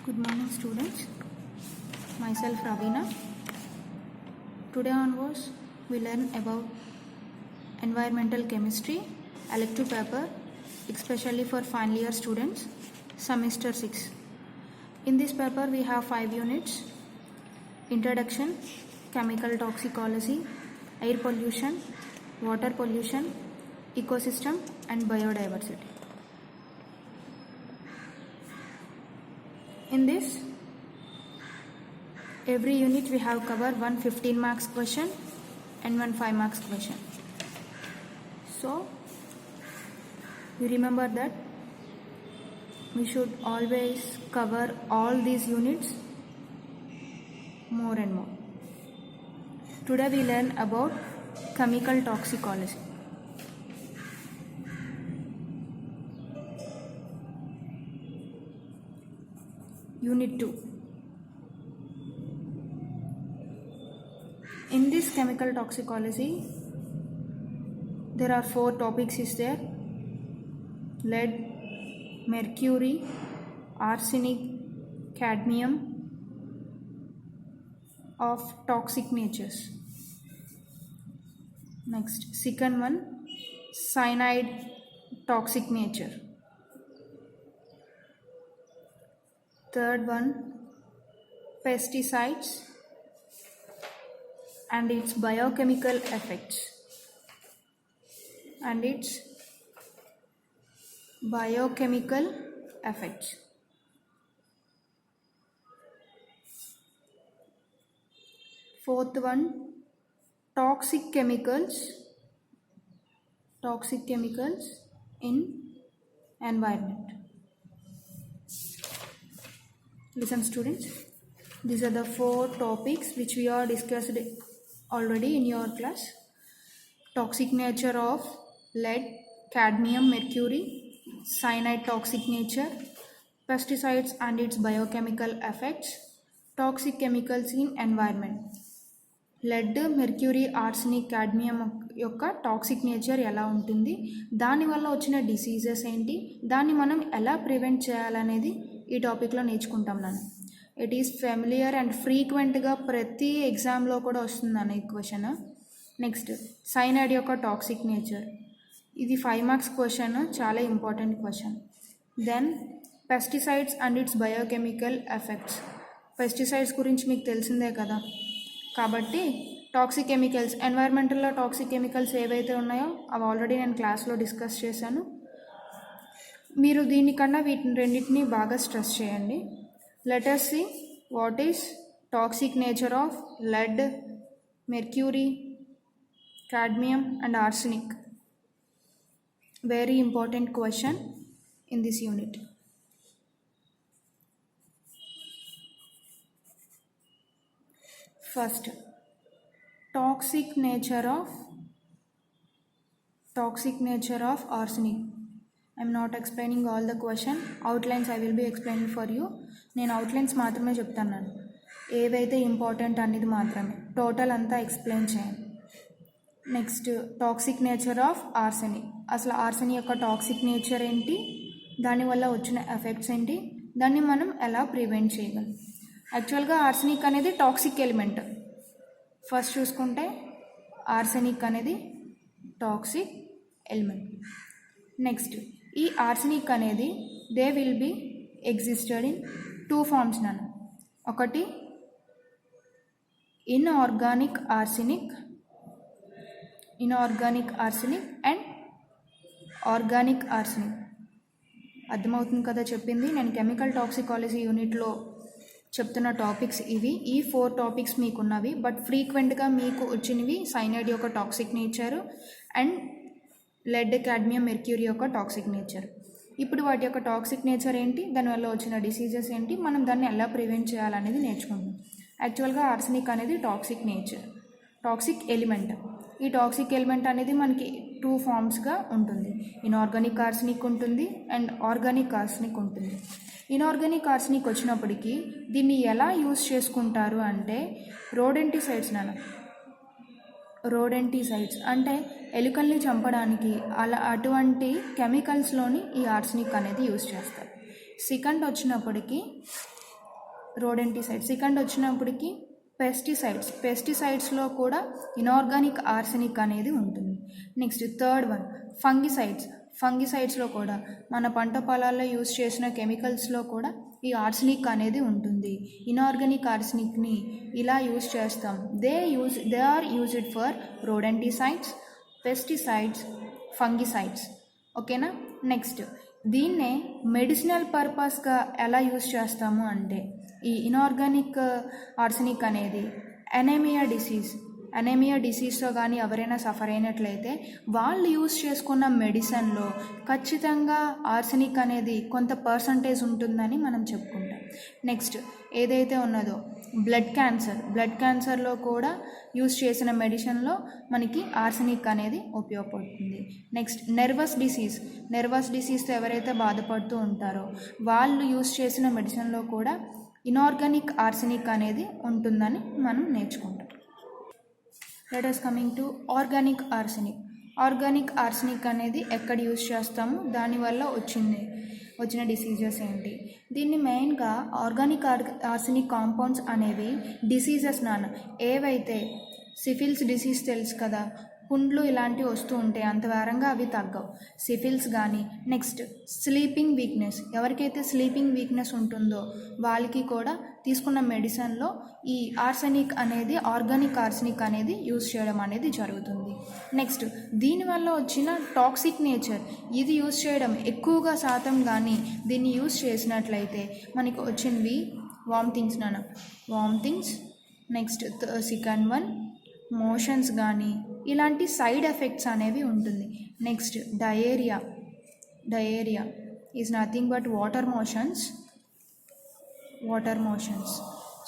Good morning students, myself Ravina. Today onwards we learn about environmental chemistry, elective paper, especially for final year students, semester 6. In this paper we have 5 units: introduction, chemical toxicology, air pollution, water pollution, ecosystem and biodiversity. In this, every unit we have covered one 15 marks question and one 5 marks question. So, you remember that we should always cover all these units more and more. Today we learn about chemical toxicology. Unit 2. In this chemical toxicology, there are 4 topics is there: lead, mercury, arsenic, cadmium of toxic natures. Next, second one, cyanide toxic nature. Third one, pesticides and its biochemical effects. Fourth one, toxic chemicals in environment. Listen students, these are the 4 topics which we are discussed already in your class: toxic nature of lead, cadmium, mercury, cyanide toxic nature, pesticides and its biochemical effects, toxic chemicals in environment. lead, mercury, arsenic, cadmium యొక్క toxic nature ఎలా ఉంటుంది, దానివల్ల వచ్చిన diseases ఏంటి, దాన్ని మనం ఎలా prevent చేయాలనేది ఈ టాపిక్లో నేర్చుకుంటాం. ఇట్ ఈస్ ఫెమిలియర్ అండ్ ఫ్రీక్వెంట్గా ప్రతి ఎగ్జామ్లో కూడా వస్తుందని ఈ క్వశ్చన్. నెక్స్ట్, సైనైడ్ యొక్క టాక్సిక్ నేచర్, ఇది 5 మార్క్స్ క్వశ్చన్, చాలా important question. Then pesticides and its biochemical effects. Pesticides గురించి మీకు తెలిసిందే కదా, కాబట్టి టాక్సిక్ కెమికల్స్, ఎన్వైర్మెంటల్లో టాక్సిక్ కెమికల్స్ ఏవైతే ఉన్నాయో అవి ఆల్రెడీ నేను క్లాస్లో డిస్కస్ చేశాను. మీరు దీనికన్నా వీటిని రెండింటినీ బాగా స్ట్రెస్ చేయండి. Let us see what is toxic nature of lead, mercury, cadmium and arsenic. Very important question in this unit. First, toxic nature of arsenic. I am not explaining all the question. Outlines I will be explaining for you. నేను outlines మాత్రమే చెప్తాను, ఏవైతే important అనేది మాత్రమే, total అంతా explain చేయండి. Next, toxic nature of arsenic. అసలు arsenic యొక్క టాక్సిక్ నేచర్ ఏంటి, దానివల్ల వచ్చిన ఎఫెక్ట్స్ ఏంటి, దాన్ని మనం ఎలా ప్రివెంట్ చేయగలం. యాక్చువల్గా ఆర్సెనిక్ అనేది టాక్సిక్ ఎలిమెంట్. ఫస్ట్ చూసుకుంటే ఆర్సెనిక్ అనేది టాక్సిక్ ఎలిమెంట్. నెక్స్ట్, ఈ ఆర్సెనిక్ అనేది they will be existed in 2 forms నన్ను. ఒకటి inorganic arsenic and organic arsenic. అర్థమవుతుంది కదా చెప్పింది. నేను కెమికల్ టాక్సికాలజీ యూనిట్లో చెప్తున్న టాపిక్స్ ఇవి. ఈ 4 టాపిక్స్ మీకు ఉన్నవి, బట్ ఫ్రీక్వెంట్గా మీకు వచ్చినవి సైనైడ్ యొక్క toxic nature and lead, cadmium, mercury యొక్క టాక్సిక్ నేచర్. ఇప్పుడు వాటి యొక్క టాక్సిక్ నేచర్ ఏంటి, దానివల్ల వచ్చిన డిసీజెస్ ఏంటి, మనం దాన్ని ఎలా ప్రివెంట్ చేయాలనేది నేర్చుకుంటాం. యాక్చువల్గా ఆర్సెనిక్ అనేది టాక్సిక్ ఎలిమెంట్. ఈ టాక్సిక్ ఎలిమెంట్ అనేది మనకి 2 ఫార్మ్స్గా ఉంటుంది. ఇన్ఆర్గానిక్ ఆర్సెనిక్ ఉంటుంది అండ్ ఆర్గానిక్ ఆర్సెనిక్ ఉంటుంది. ఇన్ఆర్గానిక్ ఆర్సెనిక్ వచ్చినప్పటికీ దీన్ని ఎలా యూజ్ చేసుకుంటారు అంటే రోడెంటిసైడ్స్ అంటే ఎలుకల్ని చంపడానికి అటువంటి కెమికల్స్లోని ఈ ఆర్సెనిక్ అనేది యూజ్ చేస్తారు. సెకండ్ వచ్చినప్పటికీ రోడెంటిసైడ్స్. సెకండ్ వచ్చినప్పటికి పెస్టిసైడ్స్లో కూడా ఇనార్గానిక్ ఆర్సెనిక్ అనేది ఉంటుంది. నెక్స్ట్ థర్డ్ వన్ ఫంగిసైడ్స్లో కూడా మన పంట పొలాల్లో యూజ్ చేసిన కెమికల్స్లో కూడా ఈ ఆర్సెనిక్ అనేది ఉంటుంది. ఇనార్గానిక్ ఆర్సెనిక్ని ఇలా యూజ్ చేస్తాం. They are used for rodenticides, pesticides, fungicides. ఓకేనా. నెక్స్ట్ దీన్నే మెడిసినల్ పర్పస్గా ఎలా యూజ్ చేస్తాము అంటే ఈ ఇనార్గానిక్ ఆర్సెనిక్ అనేది అనేమియా డిసీజ్తో కానీ ఎవరైనా సఫర్ అయినట్లయితే వాళ్ళు యూజ్ చేసుకున్న మెడిసిన్లో ఖచ్చితంగా ఆర్సెనిక్ అనేది కొంత పర్సంటేజ్ ఉంటుందని మనం చెప్పుకుంటాం. నెక్స్ట్ ఏదైతే ఉన్నదో బ్లడ్ క్యాన్సర్లో కూడా యూజ్ చేసిన మెడిసిన్లో మనకి ఆర్సెనిక్ అనేది ఉపయోగపడుతుంది. నెక్స్ట్ నర్వస్ డిసీజ్తో ఎవరైతే బాధపడుతూ ఉంటారో వాళ్ళు యూజ్ చేసిన మెడిసిన్లో కూడా ఇనార్గానిక్ ఆర్సెనిక్ అనేది ఉంటుందని మనం నేర్చుకుంటాం. Let us coming to organic arsenic అనేది ఎక్కడ యూజ్ చేస్తాము, దానివల్ల వచ్చిన డిసీజెస్ ఏంటి. దీన్ని మెయిన్గా ఆర్గానిక్ ఆర్సెనిక్ కాంపౌండ్స్ అనేవి డిసీజెస్ ఏవైతే సిఫిల్స్ డిసీజ్ తెలుసు కదా, పుండ్లు ఇలాంటివి వస్తూ ఉంటాయి, అంత వేరంగా అవి తగ్గవు. సిఫిల్స్ కానీ నెక్స్ట్ స్లీపింగ్ వీక్నెస్, ఎవరికైతే స్లీపింగ్ వీక్నెస్ ఉంటుందో వాళ్ళకి కూడా తీసుకున్న మెడిసిన్లో ఈ ఆర్గానిక్ ఆర్సెనిక్ అనేది యూజ్ చేయడం అనేది జరుగుతుంది. నెక్స్ట్ దీనివల్ల వచ్చిన టాక్సిక్ నేచర్, ఇది యూజ్ చేయడం ఎక్కువగా శాతం కానీ దీన్ని యూజ్ చేసినట్లయితే మనకి వచ్చినవి vomitings. Next second one motions కానీ ఇలాంటి సైడ్ ఎఫెక్ట్స్ అనేవి ఉంటుంది. Next diarrhoea is nothing but water motions.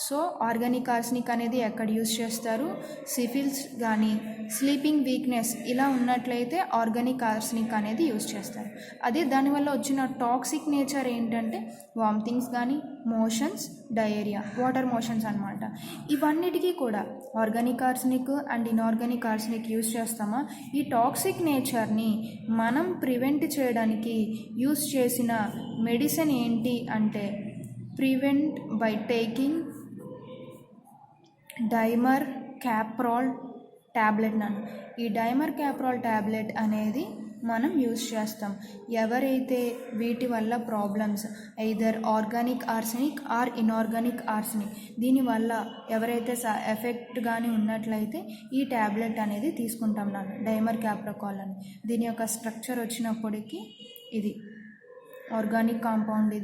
So organic arsenic అనేది ఎక్కడ యూజ్ చేస్తారు, సిఫిల్స్ కానీ స్లీపింగ్ వీక్నెస్ ఇలా ఉన్నట్లయితే ఆర్గానిక్ ఆర్సెనిక్ అనేది యూజ్ చేస్తారు. అదే దానివల్ల వచ్చిన టాక్సిక్ నేచర్ ఏంటంటే వామిటింగ్స్ కానీ మోషన్స్, డయేరియా, వాటర్ మోషన్స్ అన్నమాట. ఇవన్నిటికీ కూడా organic arsenic and inorganic arsenic use చేస్తామా, ఈ టాక్సిక్ నేచర్ని మనం ప్రివెంట్ చేయడానికి యూజ్ చేసిన మెడిసిన్ ఏంటి అంటే ప్రివెంట్ బై టేకింగ్ డైమర్క్యాప్రాల్ ట్యాబ్లెట్ ఈ డైమర్క్యాప్రాల్ ట్యాబ్లెట్ అనేది మనం యూజ్ చేస్తాం. ఎవరైతే వీటి వల్ల problems either organic arsenic or inorganic arsenic దీనివల్ల ఎవరైతే ఎఫెక్ట్ కానీ ఉన్నట్లయితే ఈ ట్యాబ్లెట్ అనేది తీసుకుంటాం డైమర్క్యాప్రాల్ అని. దీని యొక్క స్ట్రక్చర్ వచ్చినప్పటికీ ఇది ఆర్గానిక్ కాంపౌండ్,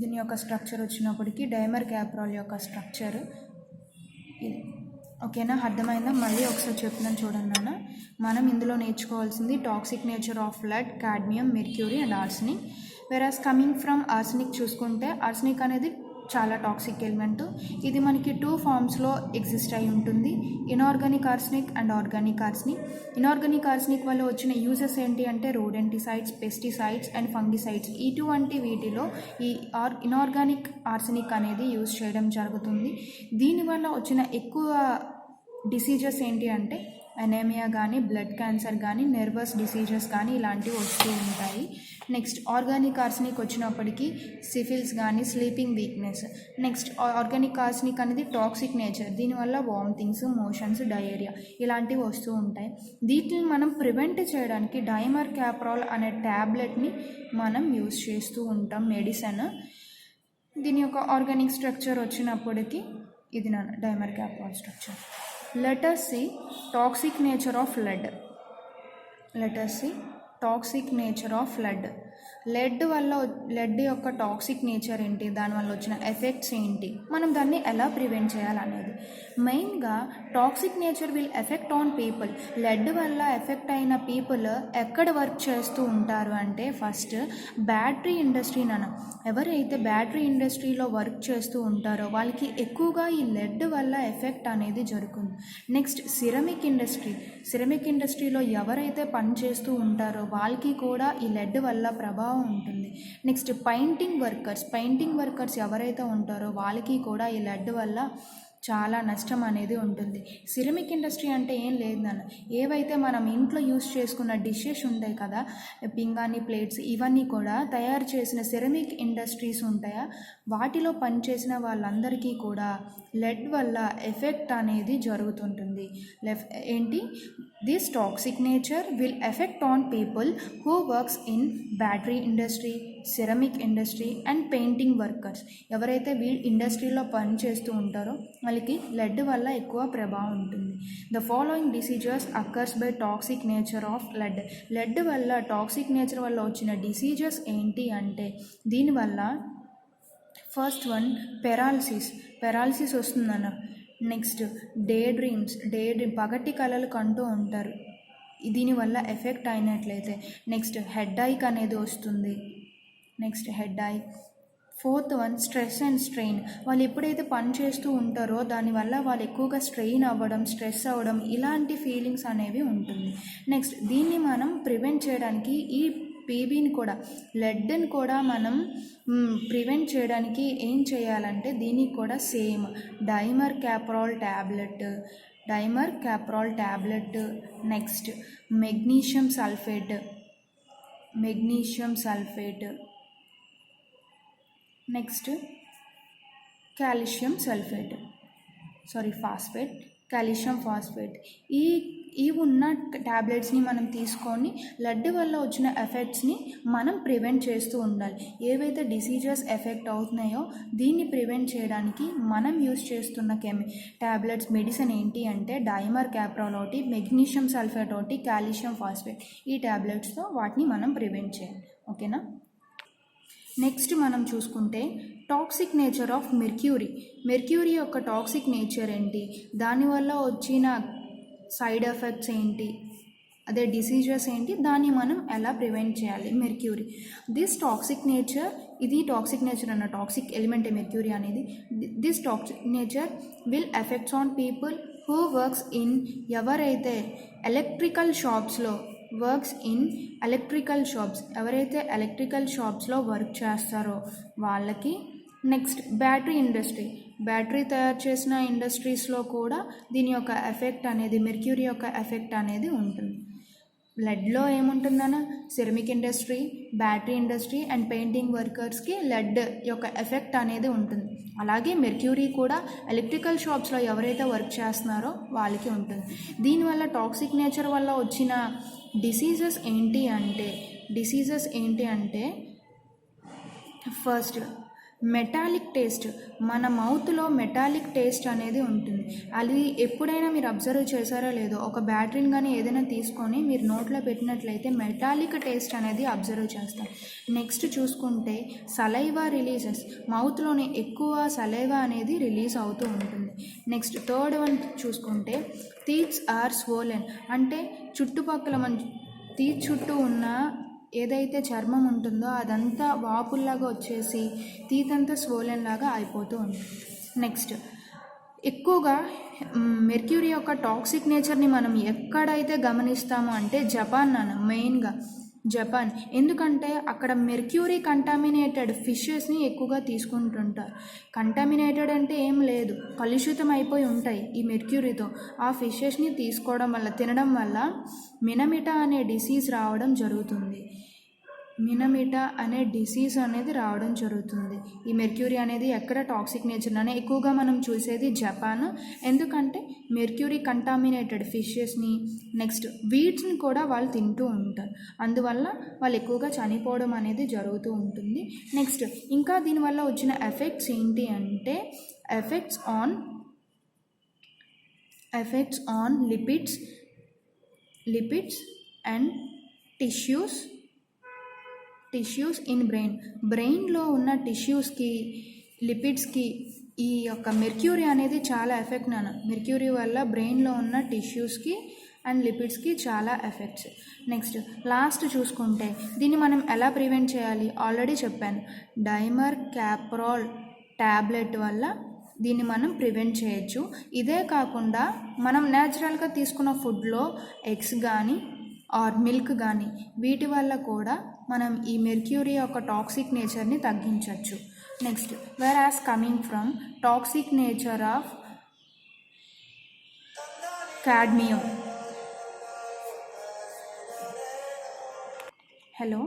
దీని యొక్క స్ట్రక్చర్ వచ్చినప్పటికీ డైమర్క్యాప్రాల్ యొక్క స్ట్రక్చర్ ఇది. ఓకేనా, అర్థమైందా? మళ్ళీ ఒకసారి చెప్తున్నాను చూడండి మనం ఇందులో నేర్చుకోవాల్సింది toxic nature of lead, cadmium, mercury and arsenic. Whereas coming from arsenic చూసుకుంటే ఆర్సెనిక్ అనేది చాలా టాక్సిక్ ఎలిమెంట్. ఇది మనకి 2 ఫామ్స్లో ఎగ్జిస్ట్ అయి ఉంటుంది, inorganic arsenic and organic arsenic. Inorganic arsenic వల్ల వచ్చిన యూజెస్ ఏంటి అంటే రోడెంటిసైడ్స్, పెస్టిసైడ్స్ అండ్ ఫంగిసైడ్స్. ఇటువంటి వీటిలో ఈ ఇనార్గానిక్ ఆర్సెనిక్ అనేది యూజ్ చేయడం జరుగుతుంది. దీనివల్ల వచ్చిన ఎక్కువ డిసీజెస్ ఏంటి అంటే అనేమియా కానీ, బ్లడ్ క్యాన్సర్ కానీ, నర్వస్ డిసీజెస్ కానీ ఇలాంటివి వస్తూ ఉంటాయి. నెక్స్ట్ ఆర్గానిక్ ఆర్సెనిక్ వచ్చినప్పటికీ సిఫిల్స్ కానీ, sleeping weakness. Next organic arsenic అనేది టాక్సిక్ నేచర్, దీనివల్ల వామిటింగ్స్, మోషన్స్, డయేరియా ఇలాంటివి వస్తూ ఉంటాయి. వీటిని మనం ప్రివెంట్ చేయడానికి డైమర్క్యాప్రాల్ అనే ట్యాబ్లెట్ని మనం యూజ్ చేస్తూ ఉంటాం మెడిసిన్. దీని యొక్క ఆర్గానిక్ స్ట్రక్చర్ వచ్చినప్పటికీ ఇది dimercaprol structure. Let us see toxic nature of lead. Lead యొక్క టాక్సిక్ నేచర్ ఏంటి, దానివల్ల వచ్చిన ఎఫెక్ట్స్ ఏంటి, మనం దాన్ని ఎలా ప్రివెంట్ చేయాలనేది. మెయిన్గా toxic nature will effect on people. Lead వల్ల ఎఫెక్ట్ అయిన పీపుల్ ఎక్కడ వర్క్ చేస్తూ ఉంటారు అంటే ఫస్ట్ బ్యాటరీ ఇండస్ట్రీ ఎవరైతే బ్యాటరీ ఇండస్ట్రీలో వర్క్ చేస్తూ ఉంటారో వాళ్ళకి ఎక్కువగా ఈ లెడ్ వల్ల ఎఫెక్ట్ అనేది జరుగుతుంది. నెక్స్ట్ సిరమిక్ ఇండస్ట్రీలో ఎవరైతే పని చేస్తూ ఉంటారో వాళ్ళకి కూడా ఈ లెడ్ వల్ల ప్రభావం ఉంటుంది. నెక్స్ట్ పెయింటింగ్ వర్కర్స్ ఎవరైతే ఉంటారో వాళ్ళకి కూడా ఈ లెడ్ వల్ల చాలా నష్టం అనేది ఉంటుంది. సిరమిక్ ఇండస్ట్రీ అంటే ఏం లేదు నాన్న, ఏవైతే మనం ఇంట్లో యూస్ చేసుకున్న డిషెస్ ఉంటాయి కదా, పింగాణి ప్లేట్స్, ఇవన్నీ కూడా తయారు చేసిన సిరమిక్ ఇండస్ట్రీస్ ఉంటాయా, వాటిలో పనిచేసిన వాళ్ళందరికీ కూడా లెడ్ వల్ల ఎఫెక్ట్ అనేది జరుగుతుంటుంది. This toxic nature will effect on people who works in battery industry, ceramic industry and painting workers. ఎవరైతే ఇండస్ట్రీలో పనిచేస్తూ ఉంటారో వాళ్ళకి లెడ్ వల్ల ఎక్కువ ప్రభావం ఉంటుంది. The following diseases occurs by toxic nature of lead. Lead వల్ల, టాక్సిక్ నేచర్ వల్ల వచ్చిన డిసీజెస్ ఏంటి అంటే, దీనివల్ల ఫస్ట్ వన్ పెరాలసిస్ వస్తుందన్న. నెక్స్ట్ డే డ్రీమ్, పగటి కలలు కంటూ ఉంటారు దీనివల్ల ఎఫెక్ట్ అయినట్లయితే. నెక్స్ట్ హెడ్ ఐక్ అనేది వస్తుంది. Fourth one stress and strain. వాళ్ళు ఎప్పుడైతే పని చేస్తూ ఉంటారో దానివల్ల వాళ్ళు ఎక్కువగా స్ట్రెయిన్ అవ్వడం, స్ట్రెస్ అవ్వడం, ఇలాంటి ఫీలింగ్స్ అనేవి ఉంటుంది. నెక్స్ట్ దీన్ని మనం ప్రివెంట్ చేయడానికి ఈ పీబీని కూడా, లెడ్ని కూడా మనం ప్రివెంట్ చేయడానికి ఏం చేయాలంటే, దీనికి కూడా same dimercaprol tablet, next magnesium sulphate, next calcium phosphate. ఈ ఉన్న ట్యాబ్లెట్స్ని మనం తీసుకొని లెడ్ వల్ల వచ్చిన ఎఫెక్ట్స్ని మనం ప్రివెంట్ చేస్తూ ఉండాలి. ఏవైతే డిసీజెస్ ఎఫెక్ట్ అవుతున్నాయో దీన్ని ప్రివెంట్ చేయడానికి మనం యూస్ చేస్తున్న ట్యాబ్లెట్స్, మెడిసిన్ ఏంటి అంటే డైమర్ క్యాప్రాల్ ఒకటి, మెగ్నీషియం సల్ఫేట్ ఒకటి, కాల్షియం ఫాస్ఫేట్. ఈ ట్యాబ్లెట్స్తో వాటిని మనం ప్రివెంట్ చేయాలి. ఓకేనా. నెక్స్ట్ మనం చూసుకుంటే టాక్సిక్ నేచర్ ఆఫ్ మెర్క్యూరీ యొక్క టాక్సిక్ నేచర్ ఏంటి, దానివల్ల వచ్చిన సైడ్ ఎఫెక్ట్స్ ఏంటి, అదే డిసీజెస్ ఏంటి, దాన్ని మనం ఎలా ప్రివెంట్ చేయాలి. మెర్క్యూరీ, ఇది టాక్సిక్ నేచర్ అన్న, టాక్సిక్ ఎలిమెంట్ మెర్క్యూరీ అనేది. This toxic nature will effects on people who works in, ఎవరైతే ఎలక్ట్రికల్ షాప్స్లో ఎవరైతే ఎలక్ట్రికల్ షాప్స్లో వర్క్ చేస్తారో వాళ్ళకి. నెక్స్ట్ బ్యాటరీ తయారు చేసిన ఇండస్ట్రీస్లో కూడా దీని యొక్క ఎఫెక్ట్ అనేది, మెర్క్యూరీ యొక్క ఎఫెక్ట్ అనేది ఉంటుంది. లెడ్లో ఏముంటుందన్న, ceramic industry, battery industry and painting వర్కర్స్కి లెడ్ యొక్క ఎఫెక్ట్ అనేది ఉంటుంది. అలాగే మెర్క్యూరీ కూడా ఎలక్ట్రికల్ షాప్స్లో ఎవరైతే వర్క్ చేస్తున్నారో వాళ్ళకి ఉంటుంది. దీనివల్ల టాక్సిక్ నేచర్ వల్ల వచ్చిన డిసీజెస్ ఏంటి అంటే ఫస్ట్ మెటాలిక్ టేస్ట్. మన మౌత్లో మెటాలిక్ టేస్ట్ అనేది ఉంటుంది. అది ఎప్పుడైనా మీరు అబ్జర్వ్ చేశారో లేదో, ఒక బ్యాటరీని కానీ ఏదైనా తీసుకొని మీరు నోట్లో పెట్టినట్లయితే మెటాలిక్ టేస్ట్ అనేది అబ్జర్వ్ చేస్తాం. నెక్స్ట్ చూసుకుంటే సలైవా రిలీజెస్, మౌత్లోనే ఎక్కువ సలైవా అనేది రిలీజ్ అవుతూ ఉంటుంది. నెక్స్ట్ థర్డ్ వన్ చూసుకుంటే టీత్స్ ఆర్ స్వోలెన్, అంటే చుట్టుపక్కల మన టీత్ చుట్టూ ఉన్న ఏదైతే చర్మం ఉంటుందో అదంతా వాపుల్లాగా వచ్చేసి టీత్ అంతా స్వోలెన్ లాగా అయిపోతూ ఉంటుంది. నెక్స్ట్ ఎక్కువగా మెర్క్యూరీ యొక్క టాక్సిక్ నేచర్ని మనం ఎక్కడైతే గమనిస్తామో అంటే మెయిన్గా జపాన్. ఎందుకంటే అక్కడ మెర్క్యూరీ కంటామినేటెడ్ ఫిషెస్ని ఎక్కువగా తీసుకుంటుంటారు. కంటామినేటెడ్ అంటే ఏం లేదు, కలుషితం అయిపోయి ఉంటాయి ఈ మెర్క్యూరీతో. ఆ ఫిషెస్ని తినడం వల్ల మినమిటా అనే డిసీజ్ రావడం జరుగుతుంది. ఈ మెర్క్యూరీ అనేది ఎక్కడ టాక్సిక్ నేచర్ అని ఎక్కువగా మనం చూసేది జపాన్. ఎందుకంటే మెర్క్యూరీ కంటామినేటెడ్ ఫిషెస్ని, నెక్స్ట్ వీడ్స్ని కూడా వాళ్ళు తింటూ ఉంటారు. అందువల్ల వాళ్ళు ఎక్కువగా చనిపోవడం అనేది జరుగుతూ ఉంటుంది. నెక్స్ట్ ఇంకా దీనివల్ల వచ్చిన ఎఫెక్ట్స్ ఏంటి అంటే effects on lipids and tissues in బ్రెయిన్లో ఉన్న టిష్యూస్కి, లిపిడ్స్కి ఈ యొక్క మెర్క్యూరీ అనేది చాలా ఎఫెక్ట్ మెర్క్యూరీ వల్ల బ్రెయిన్లో ఉన్న టిష్యూస్కి అండ్ లిపిడ్స్కి చాలా ఎఫెక్ట్స్. నెక్స్ట్ లాస్ట్ చూసుకుంటే దీన్ని మనం ఎలా ప్రివెంట్ చేయాలి, ఆల్రెడీ చెప్పాను. డైమర్ క్యాప్రాల్ ట్యాబ్లెట్ వల్ల దీన్ని మనం ప్రివెంట్ చేయొచ్చు. ఇదే కాకుండా మనం న్యాచురల్గా తీసుకున్న ఫుడ్లో ఎగ్స్ కానీ ఆర్ మిల్క్ కానీ, వీటి వల్ల కూడా మనం ఈ మెర్క్యూరీ యొక్క టాక్సిక్ నేచర్ని తగ్గించవచ్చు. Next, వెరాస్ coming from toxic nature of cadmium. Hello,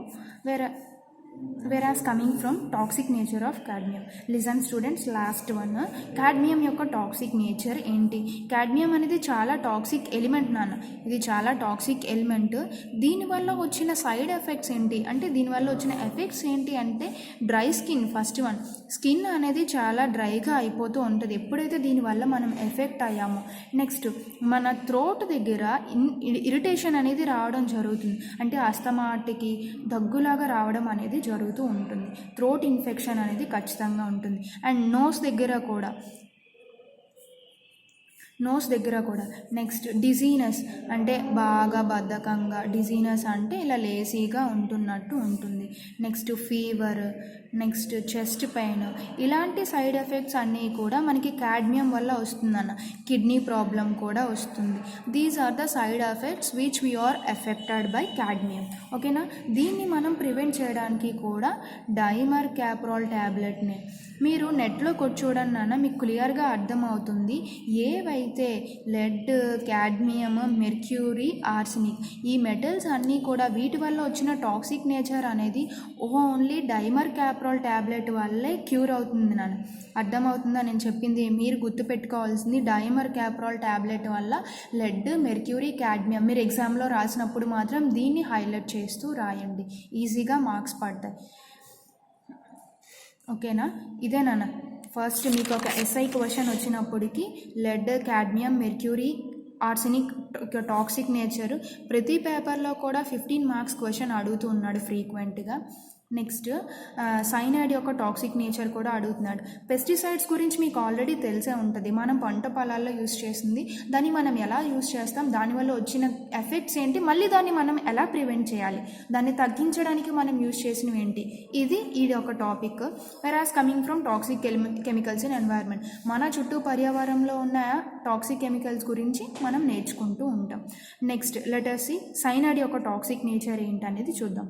whereas coming from toxic nature of cadmium. Listen students, last one, cadmium యొక్క టాక్సిక్ నేచర్ ఏంటి? cadmium అనేది చాలా టాక్సిక్ ఎలిమెంట్ నాన్న, ఇది చాలా టాక్సిక్ ఎలిమెంట్. దీనివల్ల వచ్చిన సైడ్ ఎఫెక్ట్స్ ఏంటి అంటే, దీనివల్ల వచ్చిన ఎఫెక్ట్స్ ఏంటి అంటే dry skin. First one, skin అనేది చాలా డ్రైగా అయిపోతూ ఉంటుంది ఎప్పుడైతే దీనివల్ల మనం ఎఫెక్ట్ అయ్యామో. నెక్స్ట్, మన థ్రోట్ దగ్గర ఇరిటేషన్ అనేది రావడం జరుగుతుంది, అంటే అస్తమాటికి దగ్గులాగా రావడం అనేది జరుగుతూ ఉంటుంది. థ్రోట్ ఇన్ఫెక్షన్ అనేది ఖచ్చితంగా ఉంటుంది. అండ్ నోస్ దగ్గర కూడా నెక్స్ట్, డిజీనెస్ అంటే బాగా బద్ధకంగా, డిజీనెస్ అంటే ఇలా లేజీగా ఉంటున్నట్టు ఉంటుంది. Next, fever, next chest pain, ఇలాంటి సైడ్ ఎఫెక్ట్స్ అన్నీ కూడా మనకి కాడ్మియం వల్ల వస్తుందన్న. కిడ్నీ ప్రాబ్లం కూడా వస్తుంది. These are the side effects which we are effected by cadmium. ఓకేనా? దీన్ని మనం ప్రివెంట్ చేయడానికి కూడా డైమర్ క్యాప్రాల్ ట్యాబ్లెట్ని మీరు నెట్లో కొట్టి చూడండి నాన్న, మీకు క్లియర్గా అర్థమవుతుంది. ఏవైతే లెడ్, కాడ్మియం, మెర్క్యూరీ, ఆర్సెనిక్, ఈ మెటల్స్ అన్నీ కూడా వీటి వల్ల వచ్చిన టాక్సిక్ నేచర్ అనేది ఓన్లీ డైమర్ క్యాప్రాల్ ట్యాబ్లెట్ వల్లే క్యూర్ అవుతుంది నాన్న. అర్థమవుతుందా నేను చెప్పింది? మీరు గుర్తుపెట్టుకోవాల్సింది డైమర్ క్యాప్రాల్ ట్యాబ్లెట్ వల్ల లెడ్, మెర్క్యూరీ, కాడ్మియం. మీరు ఎగ్జామ్లో రాసినప్పుడు మాత్రం దీన్ని హైలైట్ చేస్తూ రాయండి, ఈజీగా మార్క్స్ పడతాయి. ఓకేనా? ఇదేనా ఫస్ట్ మీకు ఒక ఎస్ఐ క్వశ్చన్ వచ్చినప్పటికీ lead, cadmium, mercury, arsenic toxic nature ప్రతి పేపర్లో కూడా 15 మార్క్స్ క్వశ్చన్ అడుగుతూ ఉన్నాడు ఫ్రీక్వెంట్గా. నెక్స్ట్, సైనైడ్ యొక్క టాక్సిక్ నేచర్ కూడా అడుగుతున్నాడు. పెస్టిసైడ్స్ గురించి మీకు ఆల్రెడీ తెలిసే ఉంటుంది, మనం పంట పొలాల్లో యూస్ చేస్తుంది, దాన్ని మనం ఎలా యూస్ చేస్తాం, దానివల్ల వచ్చిన ఎఫెక్ట్స్ ఏంటి, మళ్ళీ దాన్ని మనం ఎలా ప్రివెంట్ చేయాలి, దాన్ని తగ్గించడానికి మనం యూస్ చేసినవి ఏంటి, ఇది ఒక topic. వెరాస్ coming from toxic chemicals in environment, మన చుట్టూ పర్యావరణంలో ఉన్న టాక్సిక్ కెమికల్స్ గురించి మనం నేర్చుకుంటూ ఉంటాం. Next, let us see cyanide యొక్క టాక్సిక్ నేచర్ ఏంటి అనేది చూద్దాం.